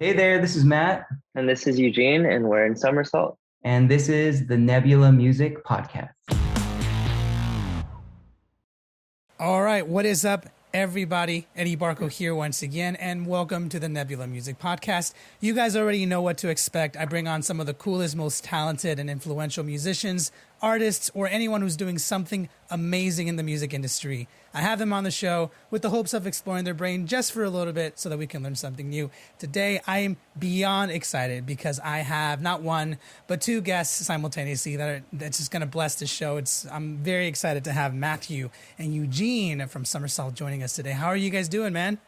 Hey there, this is Matt, And this is Eugene, and we're in Somersault. and this is the Nebula Music Podcast. All right, what is up, everybody? Eddie Barco here once again, and welcome to the Nebula Music Podcast. You guys already know what to expect. I bring on some of the coolest, most talented, and influential musicians, artists, or anyone who's doing something amazing in the music industry. I have them on the show with the hopes of exploring their brain just for a little bit so that we can learn something new. Today, I am beyond excited because I have not one, but two guests simultaneously that's just going to bless the show. I'm very excited to have Matthew and Eugene from Somersault joining us today. How are you guys doing, man?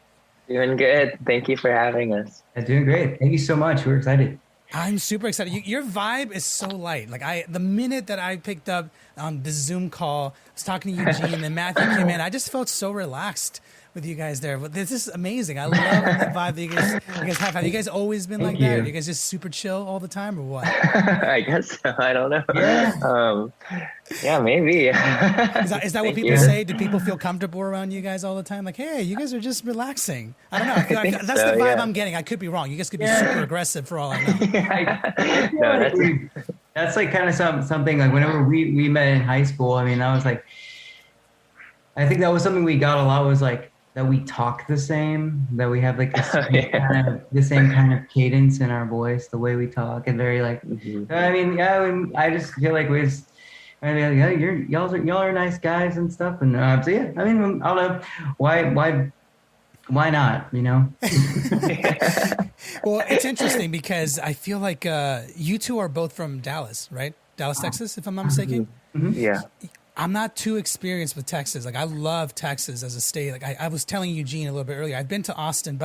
Doing good. Thank you for having us. Doing great. Thank you so much. We're excited. I'm super excited. Your vibe is so light. The minute that I picked up on the Zoom call, I was talking to Eugene, and then Matthew came in. I just felt so relaxed with you guys there. But this is amazing. I love the vibe that you guys have. Have you guys always been like that? Are you guys just super chill all the time, or what? I guess so. I don't know. Yeah, maybe. Is that what people say? Do people feel comfortable around you guys all the time? Like, hey, you guys are just relaxing. I don't know. That's the vibe I'm getting. I could be wrong. You guys could be super aggressive for all I know. That's like kind of something like whenever we met in high school. I mean, I think that was something we got a lot, was like that we talk the same, that we have like the same kind of cadence in our voice, the way we talk, and very like. I mean, I just feel like I mean, yeah, y'all are nice guys and stuff, and so yeah. I mean, I don't know why not, you know? Well, it's interesting because I feel like you two are both from Dallas, right? Dallas, Texas, if I'm not mistaken. Mm-hmm. Yeah. I'm not too experienced with Texas. Like, I love Texas as a state. Like, I was telling Eugene a little bit earlier, I've been to Austin,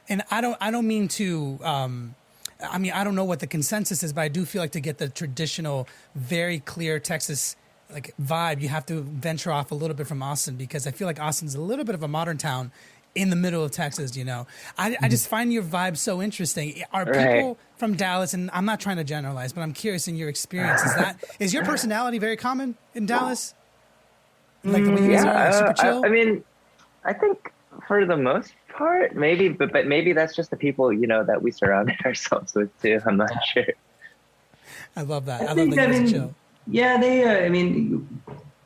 and I don't mean to. I don't know what the consensus is, but I do feel like to get the traditional, very clear Texas like vibe, you have to venture off a little bit from Austin, because I feel like Austin's a little bit of a modern town in the middle of Texas, you know. I just find your vibe so interesting. Are people from Dallas, and I'm not trying to generalize, but I'm curious in your experience, is your personality very common in Dallas? Like the way you guys are, like, super chill? I mean, I think for the most part, maybe, but maybe that's just the people, you know, that we surrounded ourselves with too. I'm not sure. I love that. I love that you guys are chill. Yeah, they. I mean,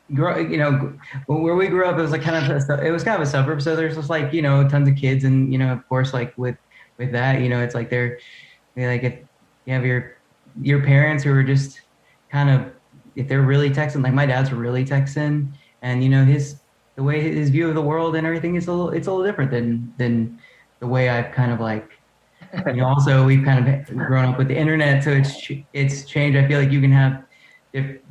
you know, where we grew up, it was like kind of a suburb. So there's just like, you know, tons of kids, and you know, of course, like with that, you know, it's like they're like, if you have your parents who are just kind of, if they're really Texan, like my dad's really Texan, and you know, the way his view of the world and everything is it's a little different than the way I've kind of like, you know, also we've kind of grown up with the internet, so it's changed. I feel like you can have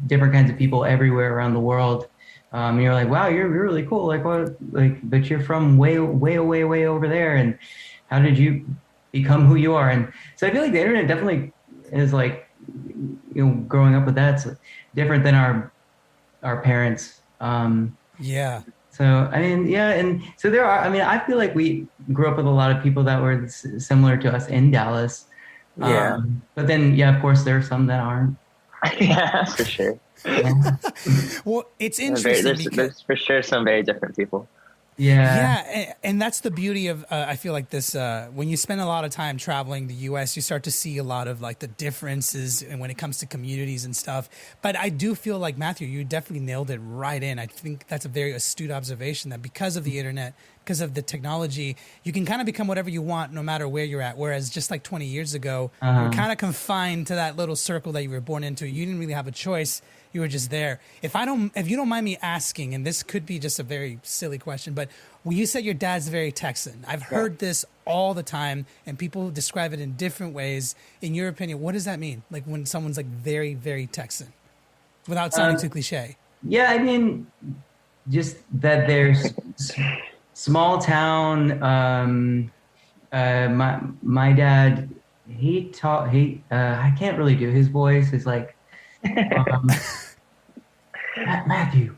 different kinds of people everywhere around the world. And you're like, wow, you're really cool. Like what? Like, but you're from way over there. And how did you become who you are? And so I feel like the internet definitely is like, you know, growing up with that's different than our parents. Yeah. So I mean, yeah, and so there are. I mean, I feel like we grew up with a lot of people that were similar to us in Dallas. Yeah. But then, yeah, of course, there are some that aren't. Yeah, for sure. Yeah. Well, it's interesting. There's for sure some very different people. Yeah, and that's the beauty of I feel like this. When you spend a lot of time traveling the U.S., you start to see a lot of like the differences when it comes to communities and stuff. But I do feel like, Matthew, you definitely nailed it right in. I think that's a very astute observation, that because of the internet, because of the technology, you can kind of become whatever you want no matter where you're at. Whereas just like 20 years ago, you're kind of confined to that little circle that you were born into. You didn't really have a choice. You were just there. If you don't mind me asking, and this could be just a very silly question, but when you said your dad's very Texan, I've heard this all the time, and people describe it in different ways. In your opinion, what does that mean? Like when someone's like very, very Texan, without sounding too cliche. Yeah, I mean, just that there's small town. My dad, I can't really do his voice. It's like. Matthew.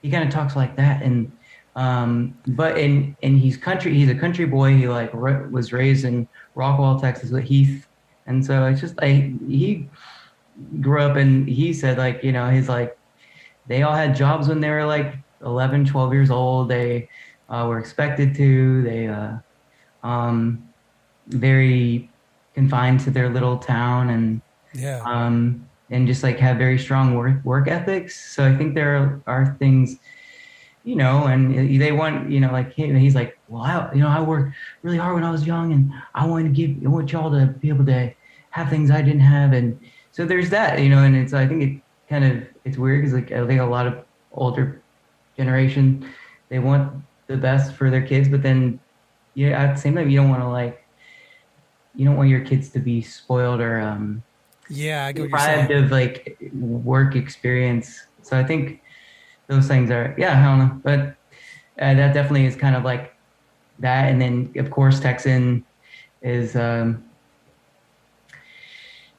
He kind of talks like that, and but he's a country boy. He like was raised in Rockwall, Texas, with Heath, and so it's just like he grew up, and he said like, you know, he's like, they all had jobs when they were like 11, 12 years old. They were expected to. They very confined to their little town Yeah. and just like have very strong work ethics. So I think there are things, you know, and they want, you know, like he's like, well, I worked really hard when I was young, and I want y'all to be able to have things I didn't have, and so there's that, you know, and I think it's weird because like I think a lot of older generation, they want the best for their kids, but then yeah, at the same time, you don't want your kids to be spoiled or Yeah, I get what you're deprived saying. of like work experience. So I think those things are, yeah, I don't know, but that definitely is kind of like that. And then of course Texan is,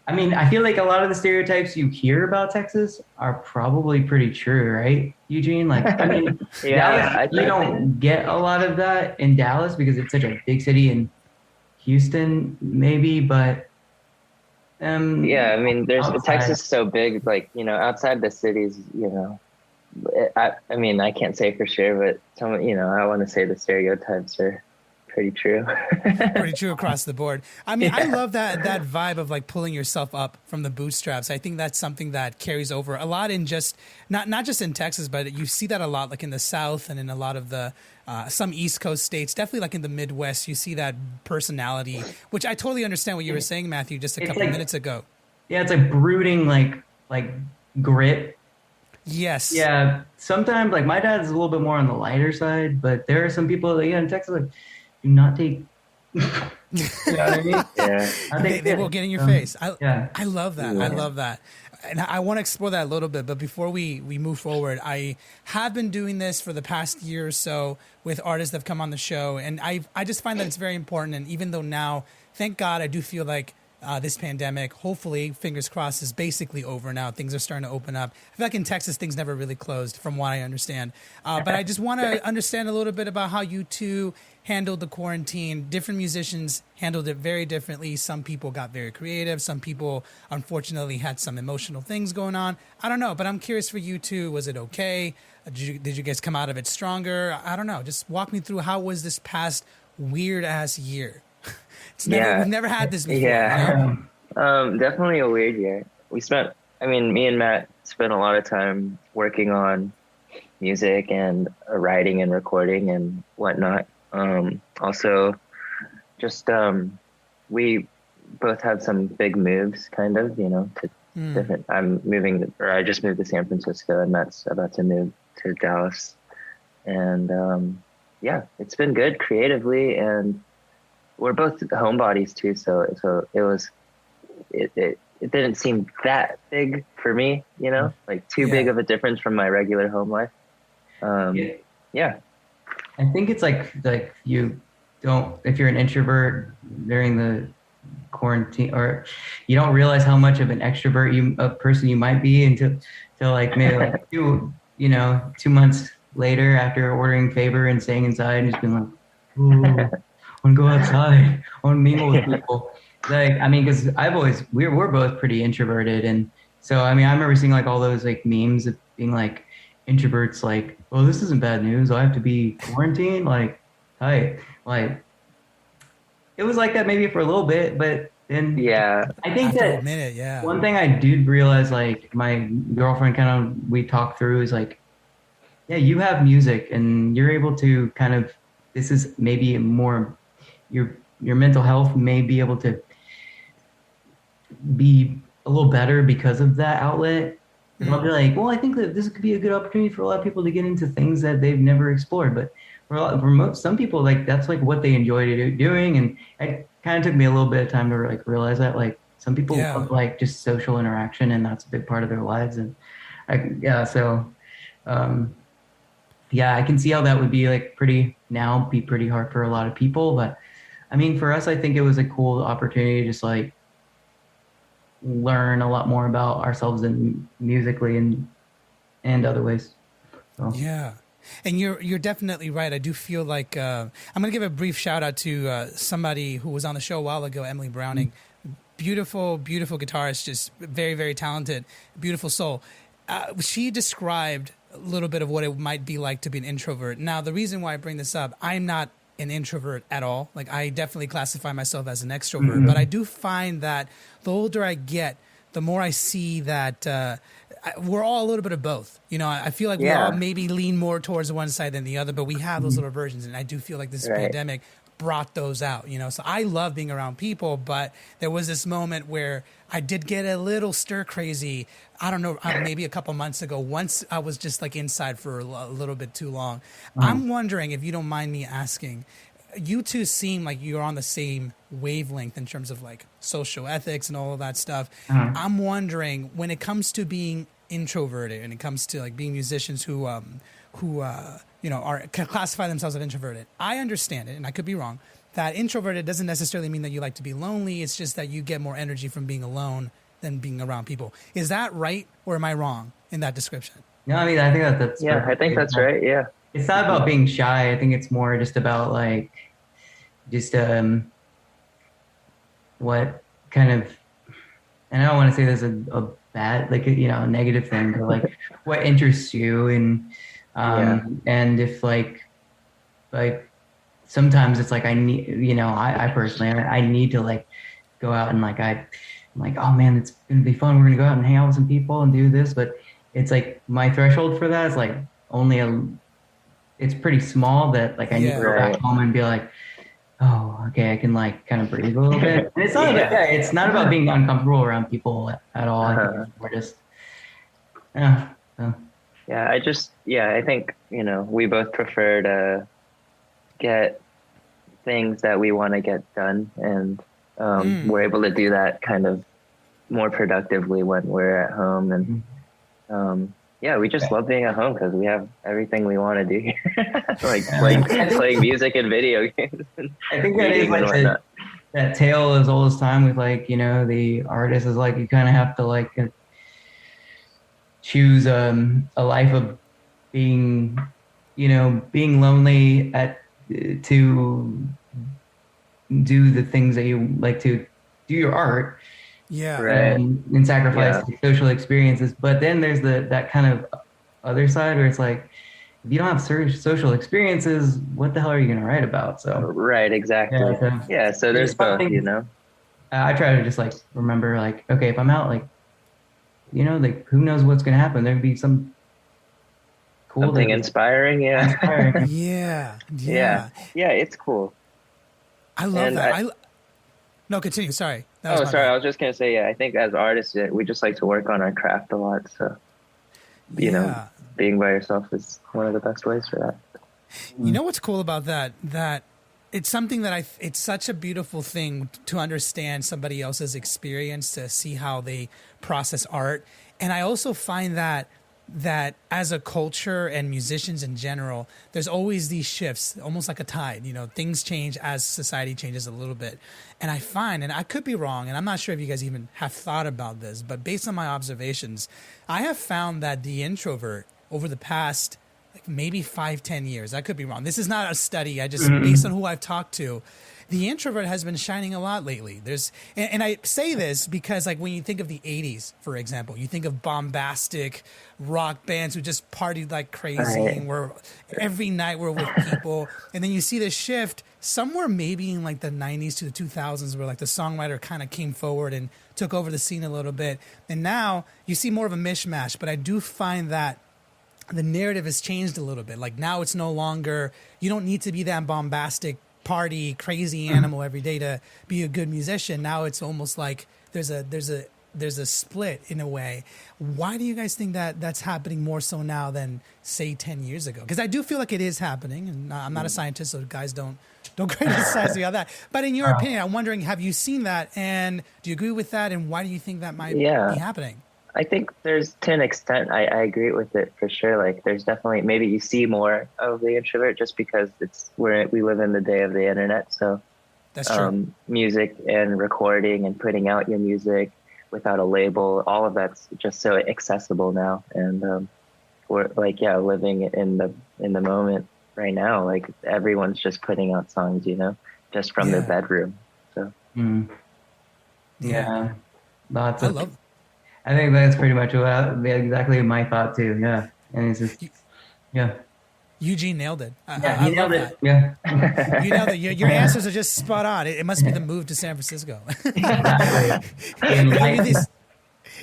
I mean, I feel like a lot of the stereotypes you hear about Texas are probably pretty true, right, Eugene? Like, I mean, Yeah, Dallas, you don't get a lot of that in Dallas because it's such a big city, and Houston maybe, but yeah, I mean, there's outside, Texas is so big, like, you know, outside the cities, you know, I mean, I can't say for sure, but some, you know, I want to say the stereotypes are pretty true. Pretty true across the board. I mean, I Yeah. love that vibe of like pulling yourself up from the bootstraps. I think that's something that carries over a lot in just not just in Texas, but you see that a lot like in the South and in a lot of the some East Coast states. Definitely like in the Midwest, you see that personality, which I totally understand what you were saying, Matthew, just a it's couple like, minutes ago. yeah, it's like brooding, like grit. Yes. Yeah, sometimes like my dad's a little bit more on the lighter side, but there are some people that, yeah, in Texas like do not take. You know what I mean? Yeah. I think They will get in your um, face. Yeah. I love that. I Yeah. love that. And I want to explore that a little bit. But before we move forward, I have been doing this for the past year or so with artists that have come on the show. And I just find that it's very important. And even though now, thank God, I do feel like this pandemic, hopefully, fingers crossed, is basically over now. Things are starting to open up. I feel like in Texas, things never really closed, from what I understand. But I just want to understand a little bit about how you two handled the quarantine. Different musicians handled it very differently. Some people got very creative. Some people, unfortunately, had some emotional things going on. I don't know, but I'm curious for you two. Was it okay? Did you guys come out of it stronger? I don't know. Just walk me through how was this past weird ass year. Yeah. We've never had this before. You know? Yeah. Yeah. Definitely a weird year. I mean, me and Matt spent a lot of time working on music and writing and recording and whatnot. Also, just we both had some big moves, kind of, you know, to different. I just moved to San Francisco, and Matt's about to move to Dallas. And yeah, it's been good creatively, and we're both homebodies too, so it didn't seem that big for me, you know, like too big Yeah. of a difference from my regular home life. Yeah. Yeah. I think it's like you don't, if you're an introvert during the quarantine, or you don't realize how much of an extrovert a person you might be until like maybe like 2 months later after ordering favor and staying inside and just being like, ooh, I want to go outside, I want to mingle with people. Like, I mean, because we're both pretty introverted, and so I mean, I remember seeing like all those like memes of being like introverts, like, oh, this isn't bad news. I have to be quarantined, like, tight. Like, it was like that maybe for a little bit, but then Yeah. I think After a that minute, yeah. one thing I did realize, like my girlfriend kind of we talked through is like, yeah, you have music and you're able to kind of, this is maybe more your mental health may be able to be a little better because of that outlet. And I'll be like, well, I think that this could be a good opportunity for a lot of people to get into things that they've never explored. But some people, like that's like what they enjoy doing, and it kind of took me a little bit of time to like realize that like some people Yeah. love, like just social interaction, and that's a big part of their lives. And um, yeah, I can see how that would be like be pretty hard for a lot of people. But I mean, for us, I think it was a cool opportunity to just like learn a lot more about ourselves and musically and other ways. So. Yeah. And you're definitely right. I do feel like I'm going to give a brief shout out to somebody who was on the show a while ago, Emily Browning. Beautiful, beautiful guitarist, just very, very talented, beautiful soul. She described a little bit of what it might be like to be an introvert. Now, the reason why I bring this up, I'm not an introvert at all. Like I definitely classify myself as an extrovert, but I do find that the older I get, the more I see that we're all a little bit of both. You know, I feel like we all maybe lean more towards one side than the other, but we have those little versions. And I do feel like this pandemic brought those out, you know. So I love being around people, but there was this moment where I did get a little stir crazy. I don't know, maybe a couple months ago, once I was just like inside for a little bit too long. I'm wondering, if you don't mind me asking, you two seem like you're on the same wavelength in terms of like social ethics and all of that stuff. I'm wondering, when it comes to being introverted and it comes to like being musicians who you know, are classify themselves as introverted. I understand it, and I could be wrong, that introverted doesn't necessarily mean that you like to be lonely. It's just that you get more energy from being alone than being around people. Is that right, or am I wrong in that description? No, I mean, I think that's I think that's right. Yeah. It's not about being shy. I think it's more just about like, what kind of, and I don't want to say this is a bad, like, you know, a negative thing, but like what interests you, and and if like sometimes it's like I need, you know, I personally, I need to like go out and like I'm like, oh man, it's gonna be fun. We're gonna go out and hang out with some people and do this, but it's like my threshold for that is like only it's pretty small, that like I need to go back home and be like, oh, okay, I can like kind of breathe a little bit. And it's not it's not about being uncomfortable around people at all. I think we're just I think, you know, we both prefer to get things that we want to get done, and we're able to do that kind of more productively when we're at home. And we just love being at home because we have everything we want to do here. Like playing music and video games. I think that is like that tale as old as time with like, you know, the artist is like, you kind of have to like choose a life of being, you know, being lonely to do the things that you like, to do your art, and sacrifice social experiences. But then there's that kind of other side where it's like, if you don't have social experiences, what the hell are you going to write about? So right, exactly. So there's both, you know. I try to just like remember, like, okay, if I'm out, like, you know, like, who knows what's going to happen? There could be something inspiring. Yeah, it's cool. I love that. No, continue. Sorry. I was just gonna say, I think as artists, we just like to work on our craft a lot. So, you know, being by yourself is one of the best ways for that. You know what's cool about that? That it's something that it's such a beautiful thing to understand somebody else's experience, to see how they process art. And I also find that as a culture and musicians in general, there's always these shifts, almost like a tide. You know, things change as society changes a little bit. And I find, and I could be wrong, and I'm not sure if you guys even have thought about this, but based on my observations, I have found that the introvert over the past like maybe 5-10 years, I could be wrong, this is not a study, I just based on who I've talked to, the introvert has been shining a lot lately. And I say this because, like, when you think of the 80s, for example, you think of bombastic rock bands who just partied like crazy, and every night we're with people. And then you see this shift somewhere maybe in like the 90s to the 2000s, where like the songwriter kind of came forward and took over the scene a little bit. And now you see more of a mishmash. But I do find that the narrative has changed a little bit. Like, now it's no longer, you don't need to be that bombastic party crazy animal every day to be a good musician. Now it's almost like there's a split in a way. Why do you guys think that that's happening more so now than say 10 years ago? Because I do feel like it is happening, and I'm not a scientist, so guys don't criticize me on that. But in your opinion, I'm wondering, have you seen that, and do you agree with that, and why do you think that might be happening? I think there's, to an extent, I agree with it for sure. Like, there's definitely, maybe you see more of the introvert just because we live in the day of the internet. So that's true. Music and recording and putting out your music without a label, all of that's just so accessible now. And we're like, living in the moment right now. Like, everyone's just putting out songs, you know, just from their bedroom. So lots of. I think that's pretty much exactly my thought too. Yeah, and it's just Eugene nailed it. Yeah, I you love nailed that. it. Yeah. You know that your answers are just spot on. It must be the move to San Francisco. Exactly. It gave you Enlightened. this,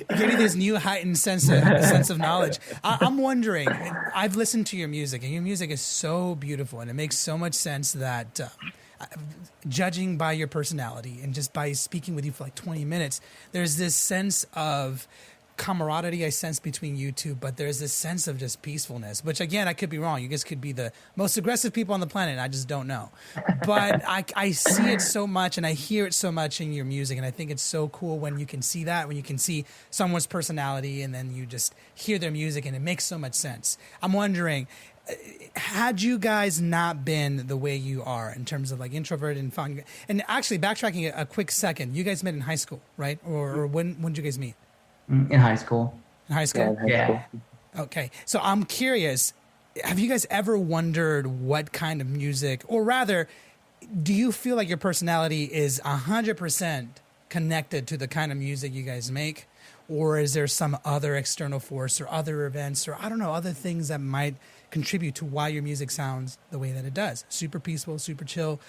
it gave you this new heightened sense of knowledge. I'm wondering. I've listened to your music, and your music is so beautiful, and it makes so much sense that. Judging by your personality and just by speaking with you for like 20 minutes, there's this sense of camaraderie I sense between you two, but there's this sense of just peacefulness, which again, I could be wrong. You guys could be the most aggressive people on the planet. And I just don't know. But I see it so much and I hear it so much in your music. And I think it's so cool when you can see that, when you can see someone's personality and then you just hear their music and it makes so much sense. I'm wondering, had you guys not been the way you are in terms of like introverted and fun, and actually backtracking a quick second, you guys met in high school, right? Or when did you guys meet? In high school. In high school? Yeah. Okay. So I'm curious, have you guys ever wondered what kind of music, or rather, do you feel like your personality is 100% connected to the kind of music you guys make? Or is there some other external force or other events or I don't know, other things that might contribute to why your music sounds the way that it does? Super peaceful, super chill,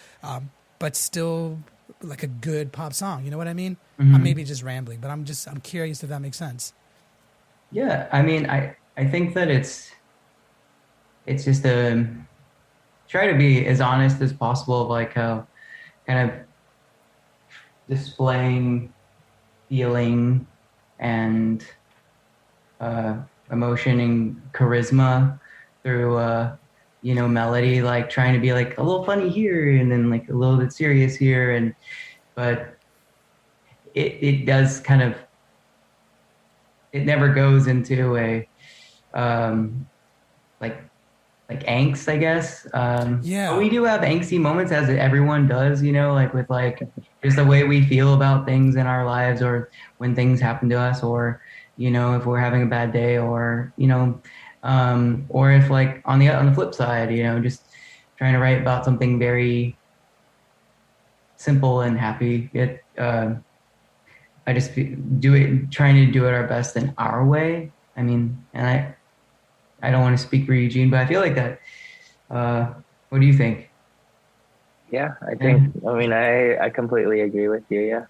but still like a good pop song. You know what I mean? Mm-hmm. I'm maybe just rambling, but I'm curious if that makes sense. Yeah. I mean, I think that it's just try to be as honest as possible of like how kind of displaying feeling and emotion and charisma through melody, like trying to be like a little funny here and then like a little bit serious here, but it does kind of, it never goes into a like angst, I guess. Yeah. But we do have angsty moments, as everyone does, like with like just the way we feel about things in our lives, or when things happen to us, or if we're having a bad day, or or if like on the flip side, just trying to write about something very simple and happy. I just trying to do it our best in our way. I mean, and I don't want to speak for Eugene, but I feel like that. What do you think? Yeah, I think, I mean, I completely agree with you. Yeah.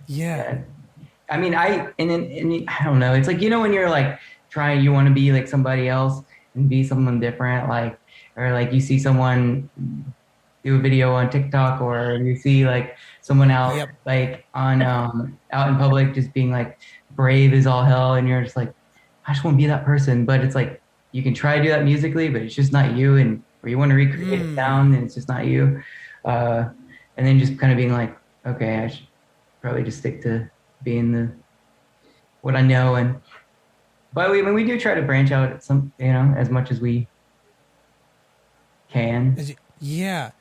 Yeah. I mean, I don't know. It's like, when you're like you want to be like somebody else and be someone different, like, or like you see someone do a video on TikTok, or you see like someone out like on out in public just being like brave as all hell, and you're just like, I just want to be that person. But it's like you can try to do that musically, but it's just not you, or you want to recreate the sound and it's just not you. And then just kind of being like, okay, I should probably just stick to being what I know. But we do try to branch out at some, as much as we can. Yeah.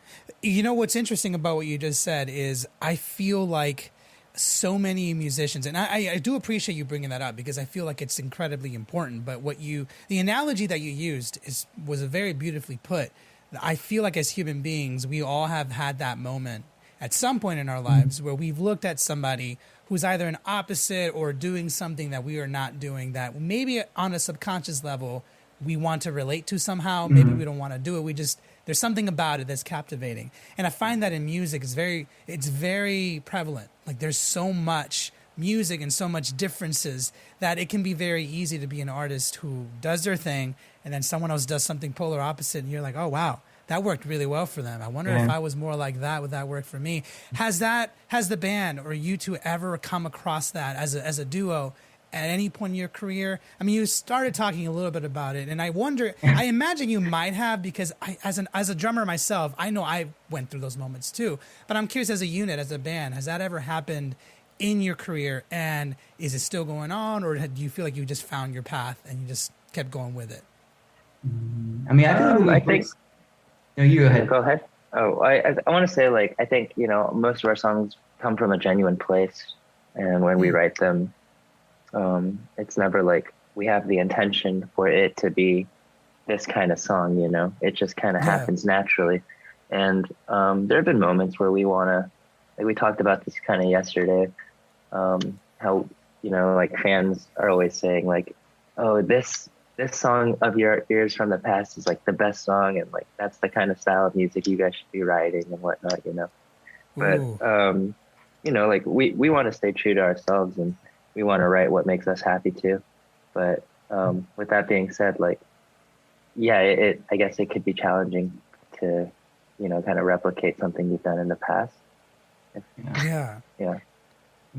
What's interesting about what you just said is I feel like so many musicians, and I do appreciate you bringing that up because I feel like it's incredibly important. But the analogy that you used was very beautifully put. I feel like as human beings, we all have had that moment at some point in our lives where we've looked at somebody who's either an opposite or doing something that we are not doing, that maybe on a subconscious level we want to relate to somehow. Maybe we don't want to do it. There's something about it that's captivating. And I find that in music it's very prevalent. Like there's so much music and so much differences that it can be very easy to be an artist who does their thing and then someone else does something polar opposite and you're like, oh wow, that worked really well for them. I wonder if I was more like that, would that work for me? Has the band or you two ever come across that as a duo at any point in your career? I mean, you started talking a little bit about it, and I wonder, I imagine you might have, because as a drummer myself, I know I went through those moments too, but I'm curious, as a unit, as a band, has that ever happened in your career, and is it still going on, or do you feel like you just found your path and you just kept going with it? I mean, I think no, you go ahead. Go ahead. Oh, I want to say, like, I think, most of our songs come from a genuine place, and when we write them, it's never like we have the intention for it to be this kind of song, it just kind of happens naturally. And there have been moments where we want to, like we talked about this kind of yesterday, how, like fans are always saying like, oh, this this song of yours from the past is like the best song, and like that's the kind of style of music you guys should be writing and whatnot, you know. But Ooh. you know, like we want to stay true to ourselves, and we want to write what makes us happy too. But with that being said, like, yeah, I guess it could be challenging to, you know, kind of replicate something you've done in the past. Yeah. Yeah.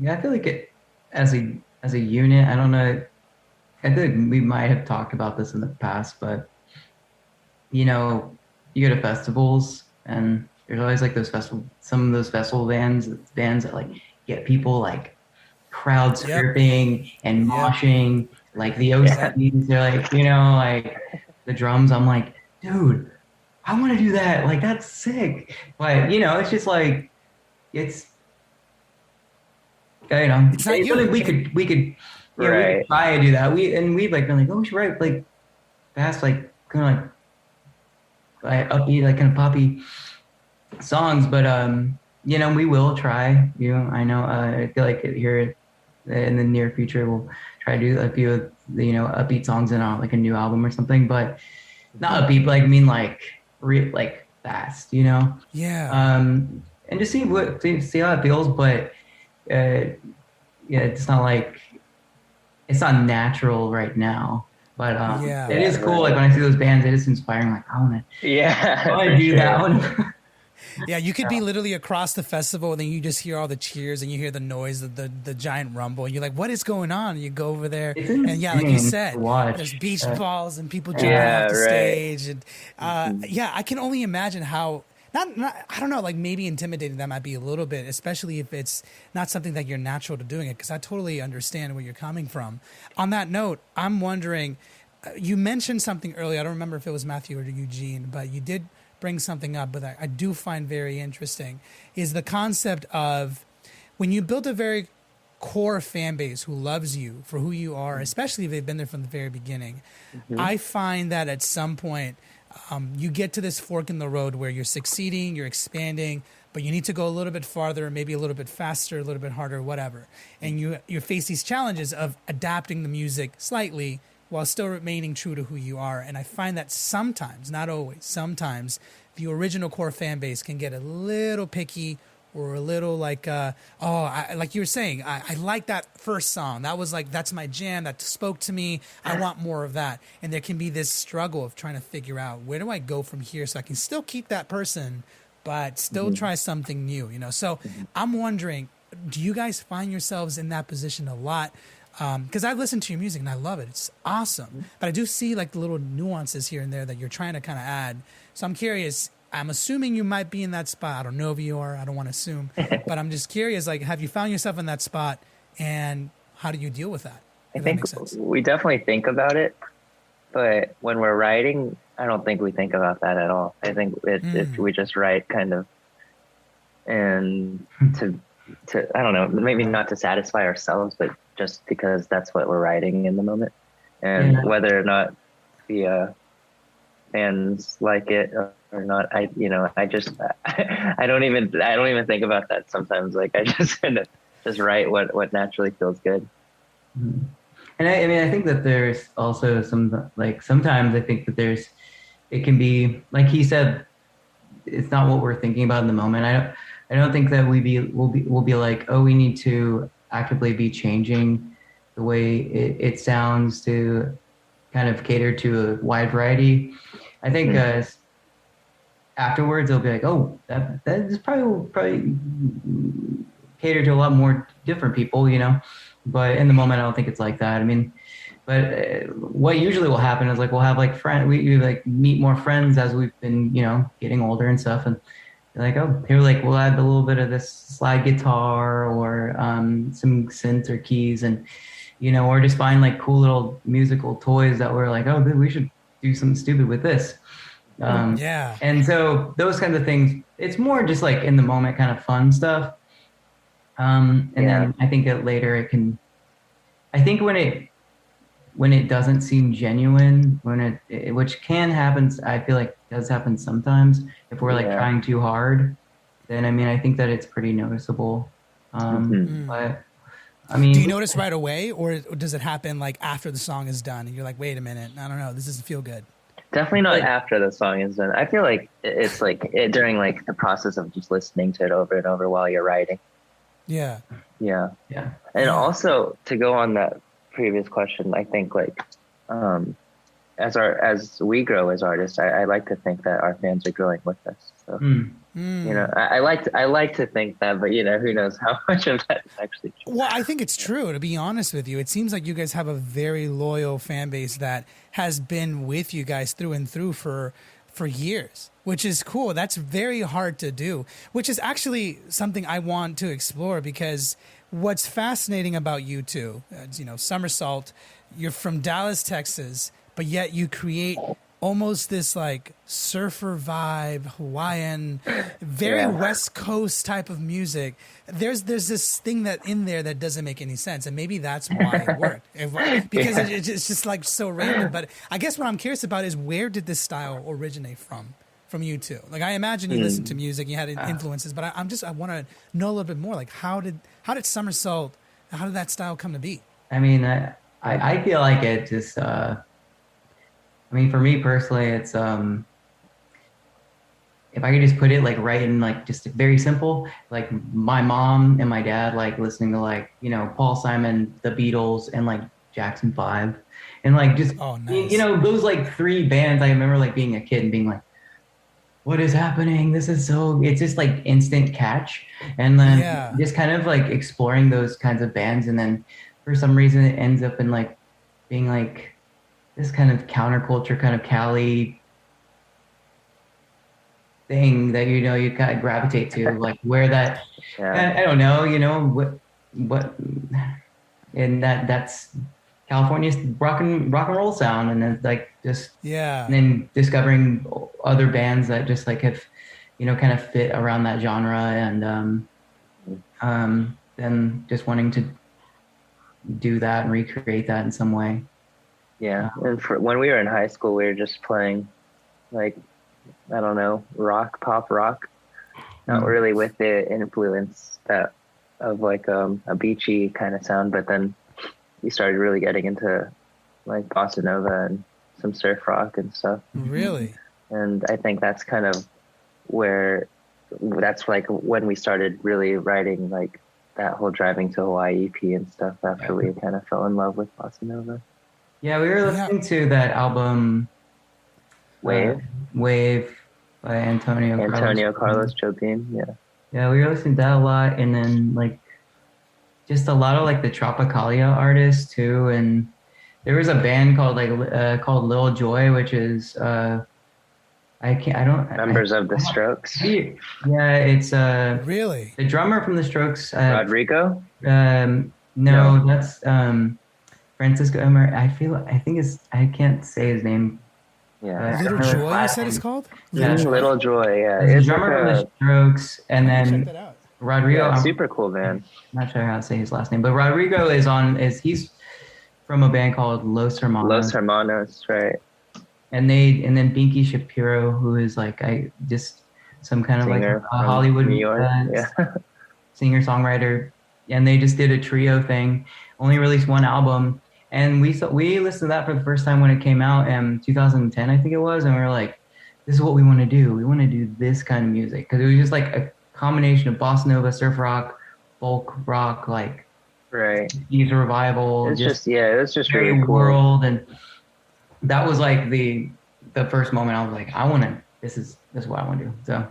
Yeah, I feel like as a unit, I don't know. I feel like we might have talked about this in the past, but you know, you go to festivals and there's always like some of those festival bands that like get people like crowd Yep. surfing and Yep. moshing, like the Yeah. OCs. They're like, you know, like the drums. I'm like, dude, I want to do that. Like that's sick. But you know, it's just like it's you know, It's not it's you. something we could you know, we Right. could try to do that. We've like been like, oh, we should write like fast, like kind of like upbeat, like kind of poppy songs. But you know, we will try. You know, I know. I feel like here in the near future, we'll try to do a few of the, you know, upbeat songs in like a new album or something. But not upbeat, but like I mean like like fast. You know. Yeah. And just see how it feels. But yeah, it's not like it's not natural right now. But Yeah. it is cool. Like when I see those bands, it is inspiring. Like I want Yeah. to for do sure. that one. Yeah, you could be literally across the festival and then you just hear all the cheers and you hear the noise of the giant rumble and you're like, what is going on? And you go over there It's and yeah, like you insane said, to watch. there's beach balls and people jumping Yeah, off the right. stage. And yeah, I can only imagine how not I don't know, like maybe intimidating that might be a little bit, especially if it's not something that you're natural to doing it, because I totally understand where you're coming from. On that note, I'm wondering, you mentioned something earlier. I don't remember if it was Matthew or Eugene, but you did bring something up, but I do find very interesting is the concept of when you build a very core fan base who loves you for who you are, especially if they've been there from the very beginning. I find that at some point you get to this fork in the road where you're succeeding, you're expanding, but you need to go a little bit farther, maybe a little bit faster, a little bit harder, whatever. And you face these challenges of adapting the music slightly while still remaining true to who you are. And I find that sometimes, not always, sometimes the original core fan base can get a little picky or a little like, like you were saying, I like that first song. That was like, that's my jam. That spoke to me. I want more of that. And there can be this struggle of trying to figure out where do I go from here so I can still keep that person, but still try something new, you know? So I'm wondering, do you guys find yourselves in that position a lot? Because I've listened to your music and I love it. It's awesome. But I do see like the little nuances here and there that you're trying to kind of add. So I'm curious, I'm assuming you might be in that spot. I don't know if you are. I don't want to assume. But I'm just curious, like, have you found yourself in that spot and how do you deal with that? I If that think makes sense. we definitely think about it, but when we're writing, I don't think we think about that at all. I think we just write kind of, and to I don't know, maybe not to satisfy ourselves, but just because that's what we're writing in the moment, and whether or not the fans like it or not, I don't even think about that sometimes. Like I just kind of just write what naturally feels good. And I mean, I think that there's also sometimes I think that it can be, like he said, it's not what we're thinking about in the moment. I don't think that we'll be like, oh, we need to actively be changing the way it sounds to kind of cater to a wide variety. I think afterwards they'll be like, oh, that is probably cater to a lot more different people, you know. But in the moment, I don't think it's like that. I mean, but what usually will happen is like we'll have like we like meet more friends as we've been, you know, getting older and stuff, and they're like, oh, here, like we'll add a little bit of this slide guitar or some synths or keys, and you know, or just find like cool little musical toys that we're like, oh, we should do something stupid with this. Yeah. And so those kinds of things, it's more just like in the moment kind of fun stuff. Then I think that later I think when it doesn't seem genuine, which can happen, I feel like does happen sometimes if we're like trying too hard, then I mean, I think that it's pretty noticeable. But I mean, Do you notice right away, or does it happen like after the song is done and you're like, wait a minute, I don't know, this doesn't feel good? Definitely not Like- after the song is done. I feel like it's like during like the process of just listening to it over and over while you're writing. Yeah. Yeah. yeah, And Yeah. also to go on that previous question, I think like as we grow as artists, I like to think that our fans are growing with us. So you know, I like to think that, but you know, who knows how much of that is actually true. Well, I think it's true, to be honest with you. It seems like you guys have a very loyal fan base that has been with you guys through and through for years, which is cool. That's very hard to do, which is actually something I want to explore, because what's fascinating about you two, you know, Somersault, you're from Dallas, Texas, but yet you create almost this like surfer vibe, Hawaiian, very Yeah. West Coast type of music. There's this thing that in there that doesn't make any sense, and maybe that's why it worked. Because it's just like so random. But I guess what I'm curious about is, where did this style originate from you two? Like, I imagine you listened to music, you had influences, but I want to know a little bit more. Like, how did Somersault, how did that style come to be? I mean, I feel like it just. I mean, for me personally, it's if I could just put it like right in like just very simple, like my mom and my dad like listening to like, you know, Paul Simon, the Beatles, and like Jackson 5, and like just Oh, nice. you know, those like three bands. I remember like being a kid and being like, what is happening? This is so, it's just like instant catch. And then Yeah. just kind of like exploring those kinds of bands, and then for some reason it ends up in like being like this kind of counterculture, kind of Cali thing that, you know, you kind of gravitate to, like where that, Yeah. I don't know, you know, what, and that's California's rock and roll sound. And then like just, Yeah. and then discovering other bands that just like have, you know, kind of fit around that genre, and then just wanting to do that and recreate that in some way. Yeah, and when we were in high school, we were just playing, like, I don't know, pop rock, not really with the influence that of like a beachy kind of sound. But then we started really getting into like bossa nova and some surf rock and stuff. Really? And I think that's kind of that's like when we started really writing like that whole Driving to Hawaii EP and stuff, after we kind of fell in love with bossa nova. Yeah, we were listening to that album Wave. Wave by Antonio Carlos Jobim. Yeah. Yeah, we were listening to that a lot, and then like just a lot of like the Tropicalia artists too. And there was a band called called Lil Joy, which is Members of the Strokes. Yeah, it's Really? the drummer from the Strokes. Rodrigo. No, that's Francisco Emer. I can't say his name. Yeah. Little Joy, you said it's called? Yeah, Little Joy. Yeah. It's the It's drummer like from the Strokes, and Check then that out. Rodrigo. yeah, I'm super cool band. not sure how to say his last name, but Rodrigo he's from a band called Los Hermanos. Los Hermanos, right? And then Binky Shapiro, who is like some kind of Singer like a from Hollywood New York. Yeah. singer songwriter, and they just did a trio thing. Only released one album, and we listened to that for the first time when it came out in 2010, I think it was, and we were like, "This is what we want to do. We want to do this kind of music," because it was just like a combination of bossa nova, surf rock, folk rock, like Right. Ease revival. It was just very really cool. world, and that was like the first moment I was like, this is what I want to do. So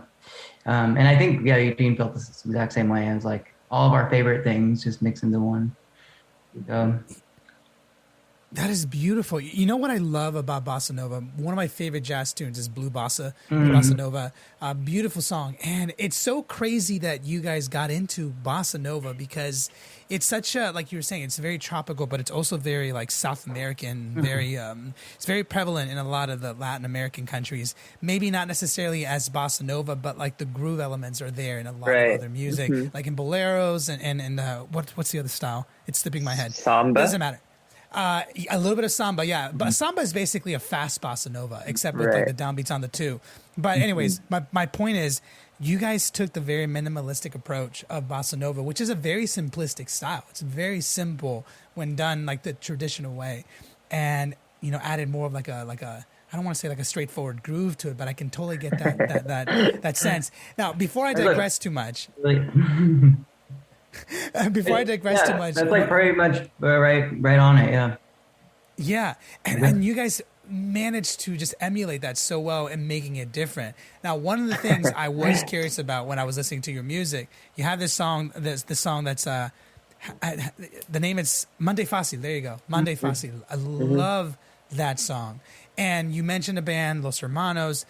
and I think Eugene felt the exact same way. I was like, all of our favorite things just mix into one. That is beautiful. You know what I love about bossa nova? One of my favorite jazz tunes is Blue Bossa, Bossa Nova. Beautiful song. And it's so crazy that you guys got into bossa nova, because it's such a, like you were saying, it's very tropical, but it's also very like South American, very, it's very prevalent in a lot of the Latin American countries. Maybe not necessarily as bossa nova, but like the groove elements are there in a lot of other music, like in boleros and what's the other style? It's slipping my head. Samba. Doesn't matter. A little bit of samba, yeah. But samba is basically a fast bossa nova, except with like Right. the downbeats on the two. But anyways, my point is, you guys took the very minimalistic approach of bossa nova, which is a very simplistic style. It's very simple when done like the traditional way, and added more of like a I don't want to say like a straightforward groove to it, but I can totally get that sense. Now, before I digress too much, Like, before I digress too much, that's like pretty much right on it. Yeah. yeah, and you guys managed to just emulate that so well and making it different. Now, one of the things I was curious about when I was listening to your music, you have this song, the song that's the name is Monday Fácil. There you go, Monday Fácil. I love that song. And you mentioned a band, Los Hermanos.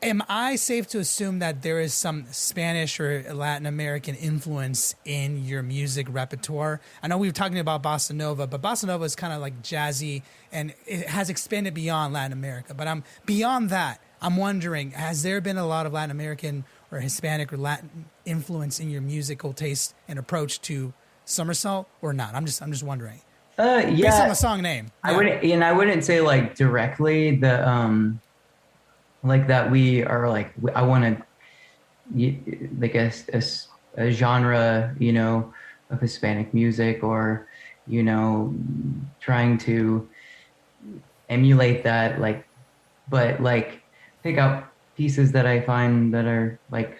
Am I safe to assume that there is some Spanish or Latin American influence in your music repertoire? I know we were talking about bossa nova, but bossa nova is kind of like jazzy, and it has expanded beyond Latin America. But beyond that, I'm wondering, has there been a lot of Latin American or Hispanic or Latin influence in your musical taste and approach to Somersault, or not? I'm just wondering. Yeah. Based on the song name, I wouldn't say like directly the like that we are like I want to like a genre of Hispanic music, or trying to emulate that, like, but like pick out pieces that I find that are like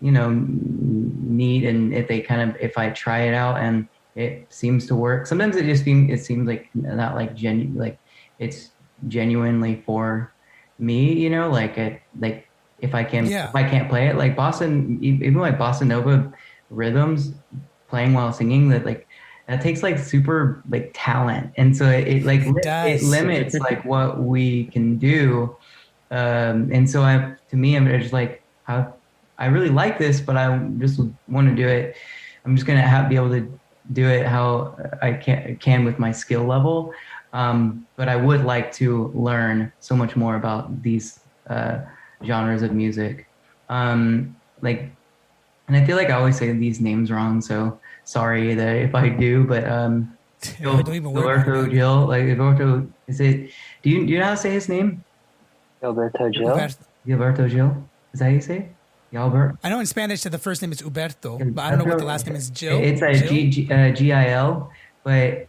neat, and if I try it out and it seems to work. Sometimes it seems like not like it's genuinely for me, like if I can't play it, like even like bossa nova rhythms, playing while singing, that takes like super like talent, and so it limits like what we can do, and so I'm just like, I really like this, but I just want to do it. I'm just gonna be able to do it how I can with my skill level. But I would like to learn so much more about these genres of music. And I feel like I always say these names wrong, so sorry that if I do, but Gilberto Gil, like Gilberto, is it? Do you know how to say his name? Gilberto Gil. Gilberto Gil. Is that how you say it? Albert. I know in Spanish that the first name is Huberto, but I don't know what the last name is. Gil. It's Gil, but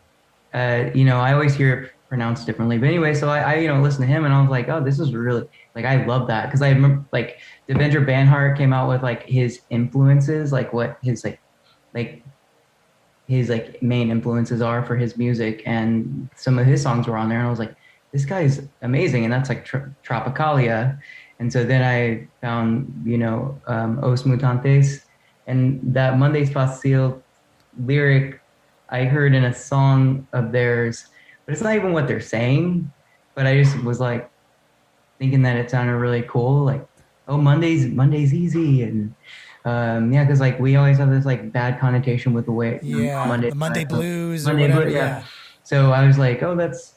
I always hear it pronounced differently. But anyway, so I listened to him, and I was like, oh, this is really, like, I love that, because I remember like Devendra Banhart came out with like his influences, like what his his main influences are for his music, and some of his songs were on there, and I was like, this guy's amazing, and that's like Tropicalia. And so then I found, Os Mutantes, and that Mondays Fácil lyric I heard in a song of theirs, but it's not even what they're saying. But I just was like thinking that it sounded really cool, like, oh, Monday's easy, and because like we always have this like bad connotation with the way the Monday blues, Monday or whatever, blues, yeah. So I was like, oh, that's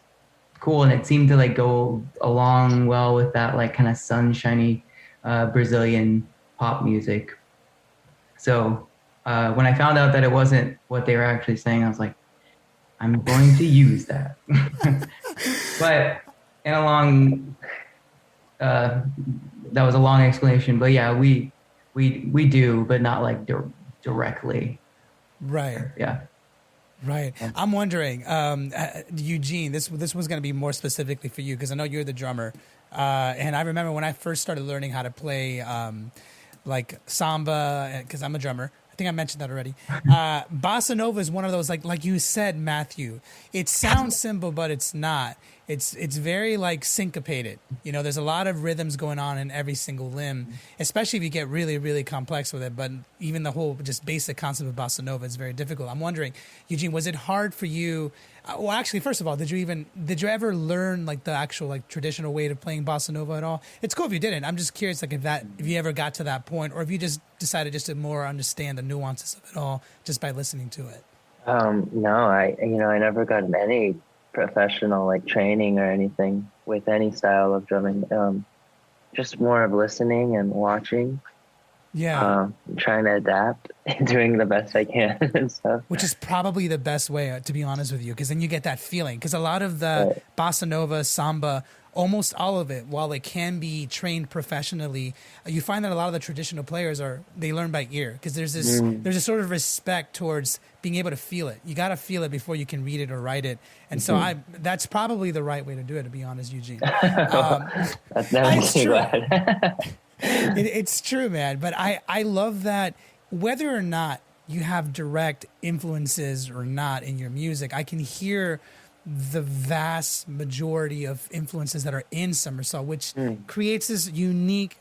cool, and it seemed to like go along well with that like kind of sunshiny Brazilian pop music. So when I found out that it wasn't what they were actually saying, I was like, I'm going to use that. But in a long that was a long explanation, but yeah, we do, but not like directly. Right. Yeah. Right. I'm wondering, Eugene, this was going to be more specifically for you, because I know you're the drummer. And I remember when I first started learning how to play like samba, because I'm a drummer. I think I mentioned that already. Bossa Nova is one of those, like you said, Matthew, it sounds simple, but it's not. It's very like syncopated. There's a lot of rhythms going on in every single limb, especially if you get really, really complex with it. But even the whole just basic concept of bossa nova is very difficult. I'm wondering, Eugene, was it hard for you? Well, actually, first of all, did you ever learn like the actual like traditional way of playing bossa nova at all? It's cool if you didn't. I'm just curious, like if you ever got to that point, or if you just decided just to more understand the nuances of it all just by listening to it. No, I never got any professional like training or anything with any style of drumming. Just more of listening and watching. Yeah. Trying to adapt and doing the best I can and stuff. Which is probably the best way, to be honest with you, because then you get that feeling. Because a lot of the But, bossa nova, samba, almost all of it, while it can be trained professionally, you find that a lot of the traditional players they learn by ear. Because there's a sort of respect towards being able to feel it. You got to feel it before you can read it or write it. And so that's probably the right way to do it, to be honest, Eugene. that makes me true. glad. It's true, man. But I love that whether or not you have direct influences or not in your music, I can hear the vast majority of influences that are in Somersault, which creates this unique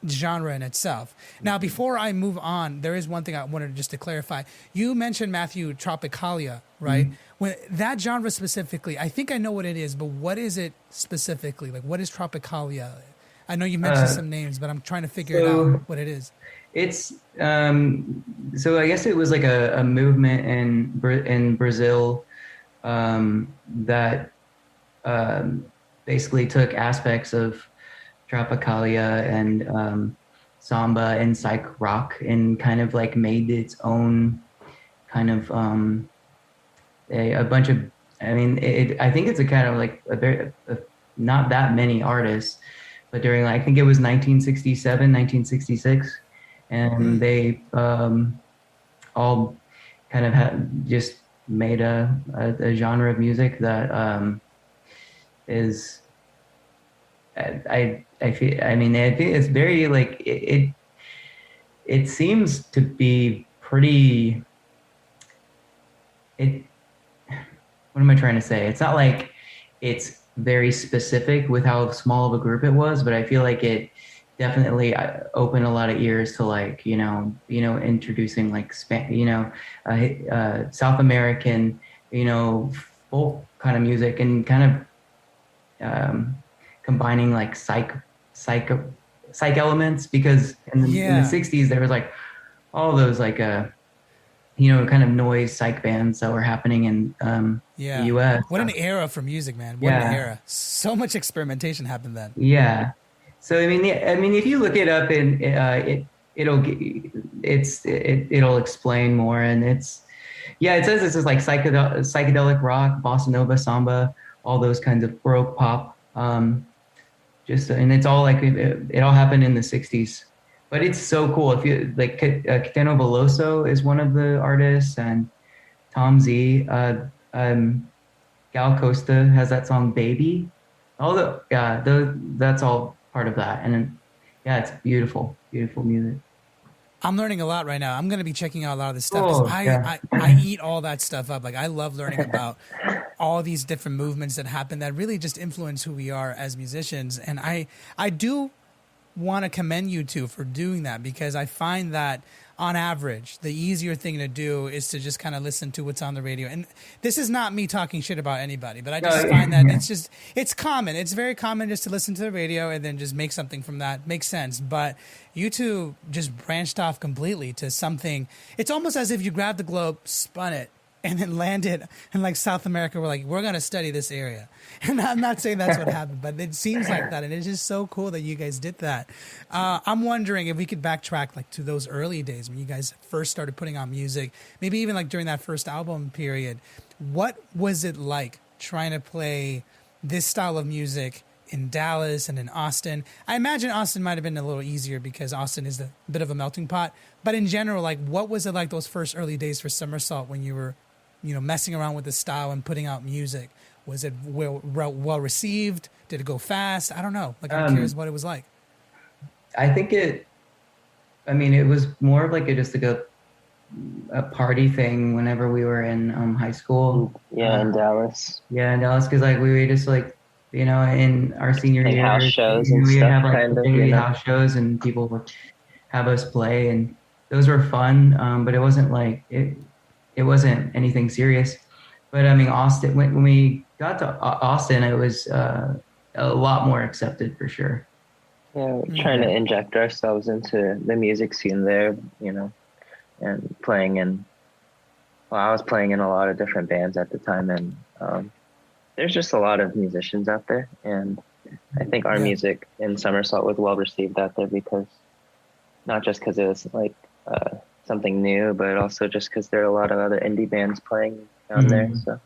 genre in itself. Now, before I move on, there is one thing I wanted just to clarify. You mentioned, Matthew, Tropicalia, right? When that genre specifically, I think I know what it is, but what is it specifically? Like, what is Tropicalia? I know you mentioned some names, but I'm trying to figure out what it is. It's so I guess it was like a movement in Brazil that basically took aspects of Tropicalia and samba and psych rock and kind of like made its own kind of a bunch of. I mean, I think it's a kind of like not that many artists, but during I think it was 1967, 1966. And they all kind of had just made a genre of music that is I feel I mean I think it's very like it seems to be pretty what am I trying to say? It's not like it's very specific with how small of a group it was, but I feel like it definitely opened a lot of ears to like introducing like South American folk kind of music and kind of combining like psych elements, because in the 60s there was like all those like kind of noise psych bands that were happening in the US. What an era for music, man. What an era. So much experimentation happened then. Yeah. So I mean, if you look it up, and it'll explain more. And it says this is like psychedelic rock, bossa nova, samba, all those kinds of baroque pop. And it's all like it all happened in the '60s. But it's so cool. If you like, Caetano Veloso is one of the artists, and Tom Z. Gal Costa has that song "Baby." That's all part of that. And then, it's beautiful music. I'm learning a lot right now. I'm going to be checking out a lot of this stuff. 'Cause I eat all that stuff up. Like, I love learning about all these different movements that happen that really just influence who we are as musicians. And I do want to commend you two for doing that, because I find that on average, the easier thing to do is to just kind of listen to what's on the radio. And this is not me talking shit about anybody, but I just find that it's common. It's very common just to listen to the radio and then just make something from that. Makes sense. But you two just branched off completely to something. It's almost as if you grabbed the globe, spun it, and then landed in like South America. We're like, we're going to study this area. And I'm not saying that's what happened, but it seems like that. And it's just so cool that you guys did that. I'm wondering if we could backtrack like to those early days when you guys first started putting out music, maybe even like during that first album period. What was it like trying to play this style of music in Dallas and in Austin? I imagine Austin might have been a little easier because Austin is a bit of a melting pot. But in general, like, what was it like those first early days for Somersault when you were messing around with the style and putting out music? Was it well received? Did it go fast? I don't know. Like, I'm curious what it was like. I think it was more of like just like a party thing whenever we were in high school. Yeah, in Dallas. Yeah, in Dallas, because like we were just like, in our senior year, house shows and we'd stuff, have like house shows, and people would have us play, and those were fun. But it wasn't like it wasn't anything serious. But I mean, Austin, when we got to Austin, it was a lot more accepted for sure. Yeah, we're trying to inject ourselves into the music scene there, and playing in. Well, I was playing in a lot of different bands at the time, and there's just a lot of musicians out there, and I think our music in Somersault was well received out there because not just because it was like something new, but also just because there are a lot of other indie bands playing down there. So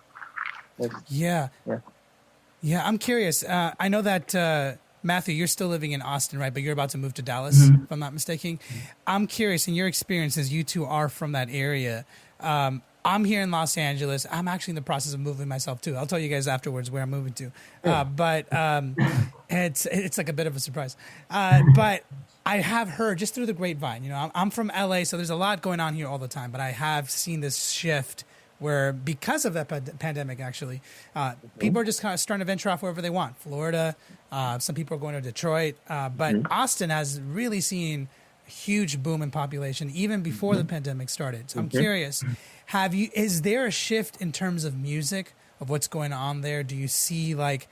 Yeah. yeah. Yeah, I'm curious. I know that Matthew, you're still living in Austin, right? But you're about to move to Dallas, if I'm not mistaken. I'm curious, in your experiences, you two are from that area. I'm here in Los Angeles. I'm actually in the process of moving myself too. I'll tell you guys afterwards where I'm moving to. But it's like a bit of a surprise. But I have heard just through the grapevine. You know, I'm from LA, so there's a lot going on here all the time. But I have seen this shift where, because of that pandemic, actually, people are just kind of starting to venture off wherever they want. Florida, some people are going to Detroit, but Austin has really seen a huge boom in population even before the pandemic started. So I'm curious, is there a shift in terms of music, of what's going on there? Do you see like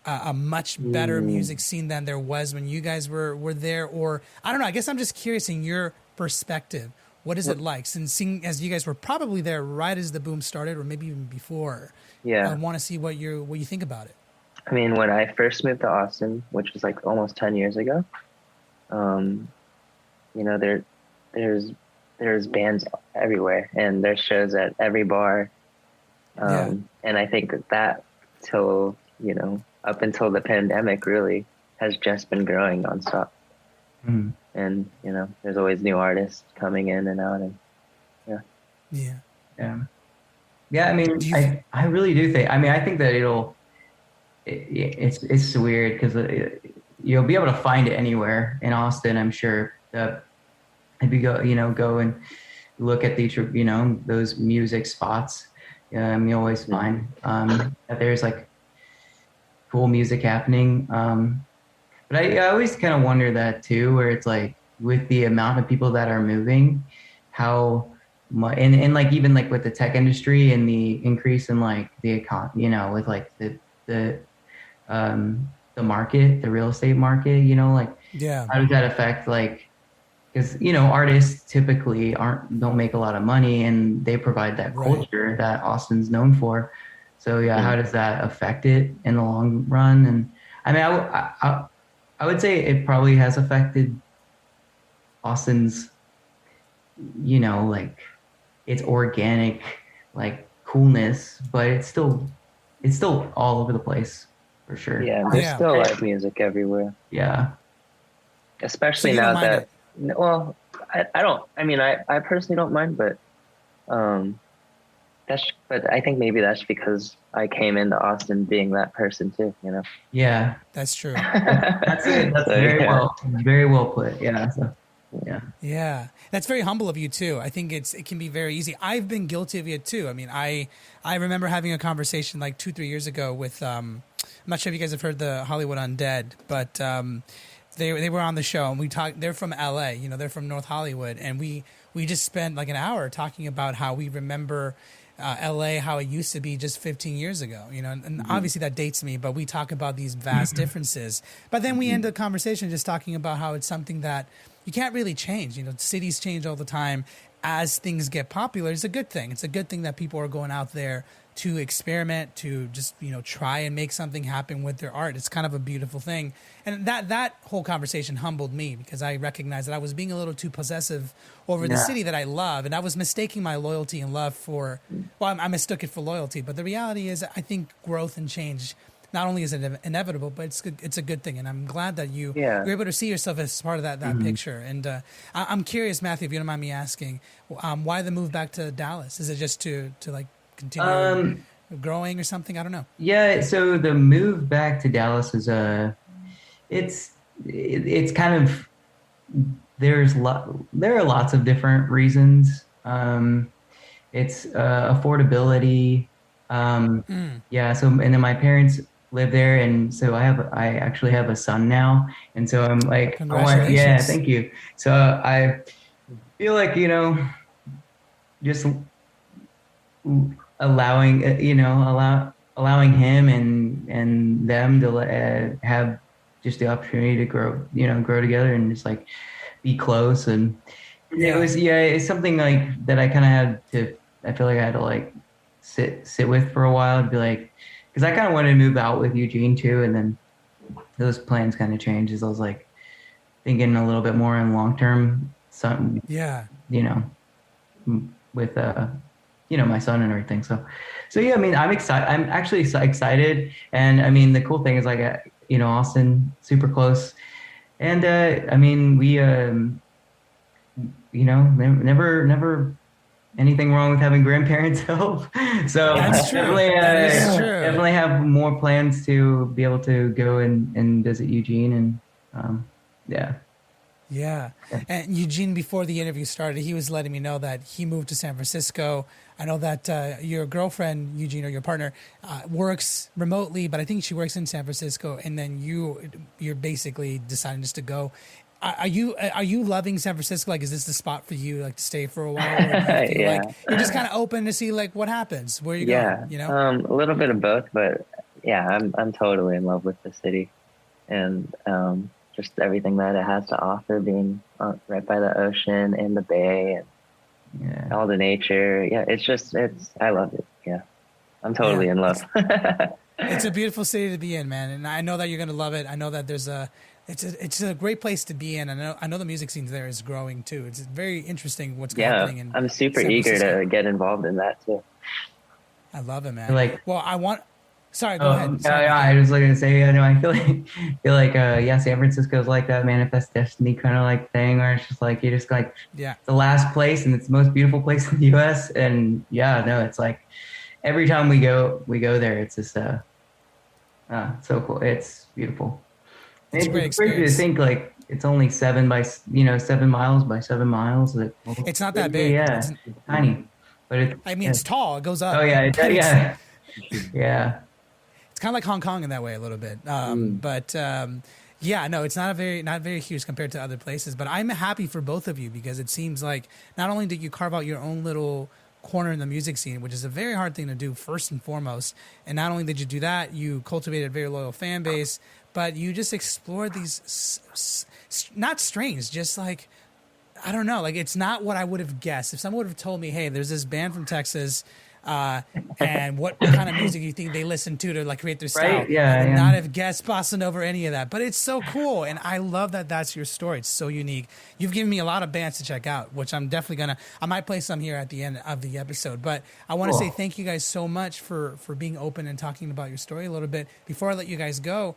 a much better music scene than there was when you guys were there? Or I don't know, I guess I'm just curious in your perspective. What is it like? Since seeing as you guys were probably there right as the boom started, or maybe even before. Yeah. I want to see what you think about it. I mean, when I first moved to Austin, which was like almost 10 years ago, you know, there's bands everywhere, and there's shows at every bar. And I think that till, you know, up until the pandemic really has just been growing nonstop. And, you know, there's always new artists coming in and out, and I mean, I really do think, I mean, I think that it's weird because you'll be able to find it anywhere in Austin. I'm sure that if you go and look at those music spots, you always find that there's like cool music happening. But I always kind of wonder that too, where it's like with the amount of people that are moving, how much, and like even like with the tech industry and the increase in like the with like the market, the real estate market, like how does that affect like, because artists typically don't make a lot of money, and they provide that culture that Austin's known for. So how does that affect it in the long run? And I mean, I would say it probably has affected Austin's, like its organic, like coolness, but it's still all over the place for sure. Yeah, there's still live music everywhere. Yeah. Especially now that, well, I don't, I mean, I personally don't mind, but but I think maybe that's because I came into Austin being that person too, Yeah, that's true. That's it. That's very well put. Yeah. So, yeah, that's very humble of you too. I think it can be very easy. I've been guilty of it too. I mean, I remember having a conversation like 2-3 years ago with I'm not sure if you guys have heard the Hollywood Undead, but they were on the show, and we talked. They're from LA, they're from North Hollywood, and we just spent like an hour talking about how we remember LA, how it used to be just 15 years ago, and obviously that dates me, but we talk about these vast differences. But then we end the conversation just talking about how it's something that you can't really change. Cities change all the time as things get popular. It's a good thing. It's a good thing that people are going out there to experiment, to just, try and make something happen with their art. It's kind of a beautiful thing. And that whole conversation humbled me, because I recognized that I was being a little too possessive over the city that I love. And I was mistaking my loyalty and love for, I mistook it for loyalty. But the reality is, I think growth and change, not only is it inevitable, but it's a good thing. And I'm glad that you're able to see yourself as part of that picture. And I'm curious, Matthew, if you don't mind me asking, why the move back to Dallas? Is it just to like continue growing or something? I don't know. Yeah. So the move back to Dallas is it's kind of, there are lots of different reasons. It's affordability. Yeah. So, and then my parents live there, and so I actually have a son now, and so I'm like, congratulations. thank you. So I feel like just allowing him and them to have just the opportunity to grow together and just like be close. And it's something like that I kind of I feel like I had to like sit with for a while and be like, because I kind of wanted to move out with Eugene too, and then those plans kind of changed as I was like, thinking a little bit more in long term, some, Yeah. you know, with my son and everything. So yeah, I mean, I'm excited. I'm actually excited, and I mean, the cool thing is like, Austin, super close, and I mean, we, never anything wrong with having grandparents help. So That's true. definitely, That is true. definitely have more plans to be able to go and visit Eugene, and yeah. Yeah. And Eugene, before the interview started, he was letting me know that he moved to San Francisco. I know that your girlfriend, Eugene, or your partner, works remotely, but I think she works in San Francisco. And then you're basically deciding just to go. Are you loving San Francisco? Like, is this the spot for you, like, to stay for a while? Or do you feel Yeah. like you're just kind of open to see like what happens, where you Yeah. go? You know? A little bit of both, but yeah, I'm totally in love with the city, and just everything that it has to offer, being right by the ocean and the bay and Yeah. all the nature. Yeah, I love it. Yeah, I'm totally Yeah. in love. It's a beautiful city to be in, man, and I know that you're gonna love it. I know that it's a great place to be in. I know the music scene there is growing too. It's very interesting what's Yeah, happening. In I'm super San eager Francisco. to get involved in that too. I love it, man. Like, well, sorry, go ahead. yeah, Sorry. yeah, I was going to say, I feel like, yeah, San Francisco's like that manifest destiny kind of like thing, where it's just like, you're just like, Yeah. the last place and it's the most beautiful place in the U.S. And yeah, no, it's like every time we go there, it's just, so cool. It's beautiful. It's a great crazy to experience. think like it's only 7 miles by 7 miles. It's not that big. Yeah, It's- it's tiny, but it's, I mean, it's tall. It goes up. oh yeah, But yeah. Yeah. It's kind of like Hong Kong in that way a little bit. But yeah, no, it's not very huge compared to other places. But I'm happy for both of you because it seems like not only did you carve out your own little corner in the music scene, which is a very hard thing to do first and foremost, and not only did you do that, you cultivated a very loyal fan base, but you just explored these not strange, just like, I don't know, like it's not what I would have guessed. If someone would have told me, hey, there's this band from Texas, and what kind of music you think they listen to like create their style, Right? Yeah, I would yeah. not have guessed Bossa Nova or any of that. But it's so cool, and I love that that's your story. It's so unique. You've given me a lot of bands to check out, which I'm definitely I might play some here at the end of the episode. But I want to Cool. say thank you guys so much for being open and talking about your story a little bit. Before I let you guys go,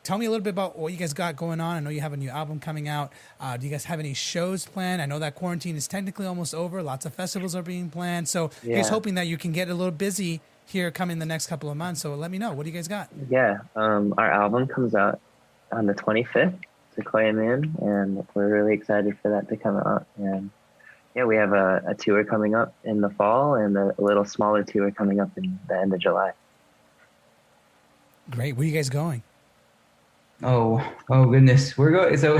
tell me a little bit about what you guys got going on. I know you have a new album coming out. Do you guys have any shows planned? I know that quarantine is technically almost over. Lots of festivals are being planned. So here's Yeah. hoping that you can get a little busy here coming the next couple of months. So let me know. What do you guys got? Yeah, our album comes out on the 25th, Sequoia Moon, and we're really excited for that to come out. And yeah, we have a tour coming up in the fall and a little smaller tour coming up in the end of July. Great. Where are you guys going? Oh goodness, we're going. So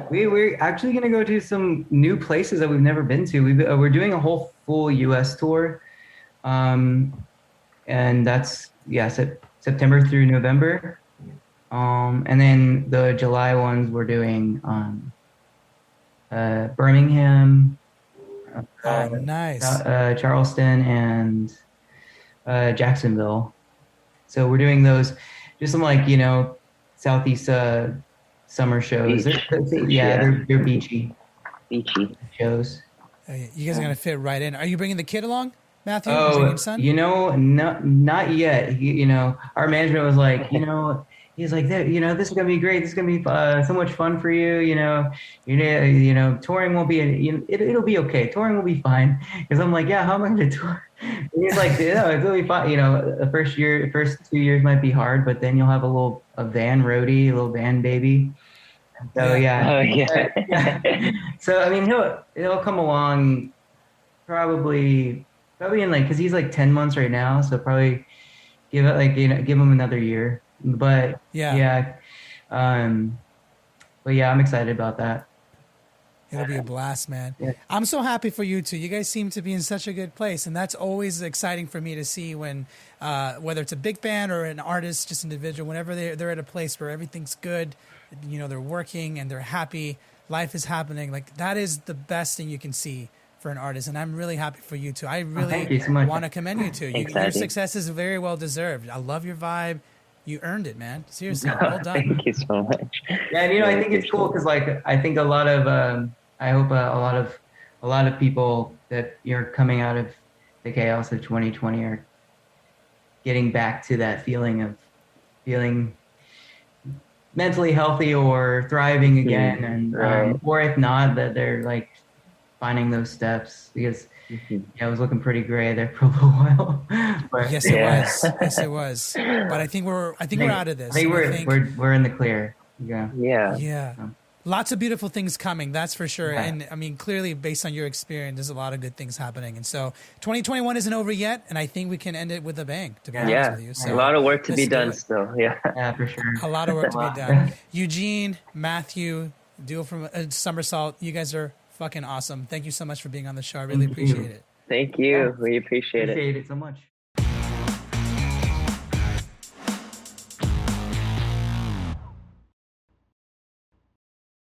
we're actually gonna go to some new places that we've never been to. We're doing a whole full U.S. tour, and that's September through November, and then the July ones we're doing Birmingham, Nice. Charleston, and Jacksonville. So we're doing those. Just some like Southeast summer shows. Beach. They're beachy Beachy. shows. You guys are going to fit right in. Are you bringing the kid along, Matthew? Is that your son? Not yet. Our management was like, he's like, this is gonna be great. This is gonna be so much fun for you. Touring won't be. It'll be okay. Touring will be fine. Because I'm like, yeah, how am I gonna tour? And he's like, it'll be fine. The first 2 years might be hard, but then you'll have a van roadie, a little van baby. So yeah. Oh yeah. So I mean, he'll come along probably in because he's like 10 months right now, so probably give him another year. But but I'm excited about that. It'll be a blast, man. Yeah. I'm so happy for you two. You guys seem to be in such a good place, and that's always exciting for me to see when, whether it's a big band or an artist, just individual, whenever they're at a place where everything's good, they're working and they're happy, life is happening. Like that is the best thing you can see for an artist, and I'm really happy for you two. I thank you really so much. want to commend you two. Your Exciting. success is very well deserved. I love your vibe. You earned it, man. Seriously, well done. Thank you so much. Yeah, and I think it's cool because like I think a lot of I hope a lot of people that you're coming out of the chaos of 2020 are getting back to that feeling of feeling mentally healthy or thriving again, and right. or if not, that they're like finding those steps because yeah, it was looking pretty gray there for a little while. But Yes, it was. Yes, it was. But I think we're out of this. I think we're in the clear. Yeah. Yeah. Lots of beautiful things coming, that's for sure. Yeah. And I mean, clearly, based on your experience, there's a lot of good things happening. And so 2021 isn't over yet, and I think we can end it with a bang, to be honest with you. So a lot of work to be let's do done it. still. Yeah. Yeah, for sure. A lot of work to be done. Eugene, Matthew, duo from Somersault, you guys are fucking awesome. Thank you so much for being on the show. I really appreciate it. Thank you. We appreciate it. Appreciate it so much.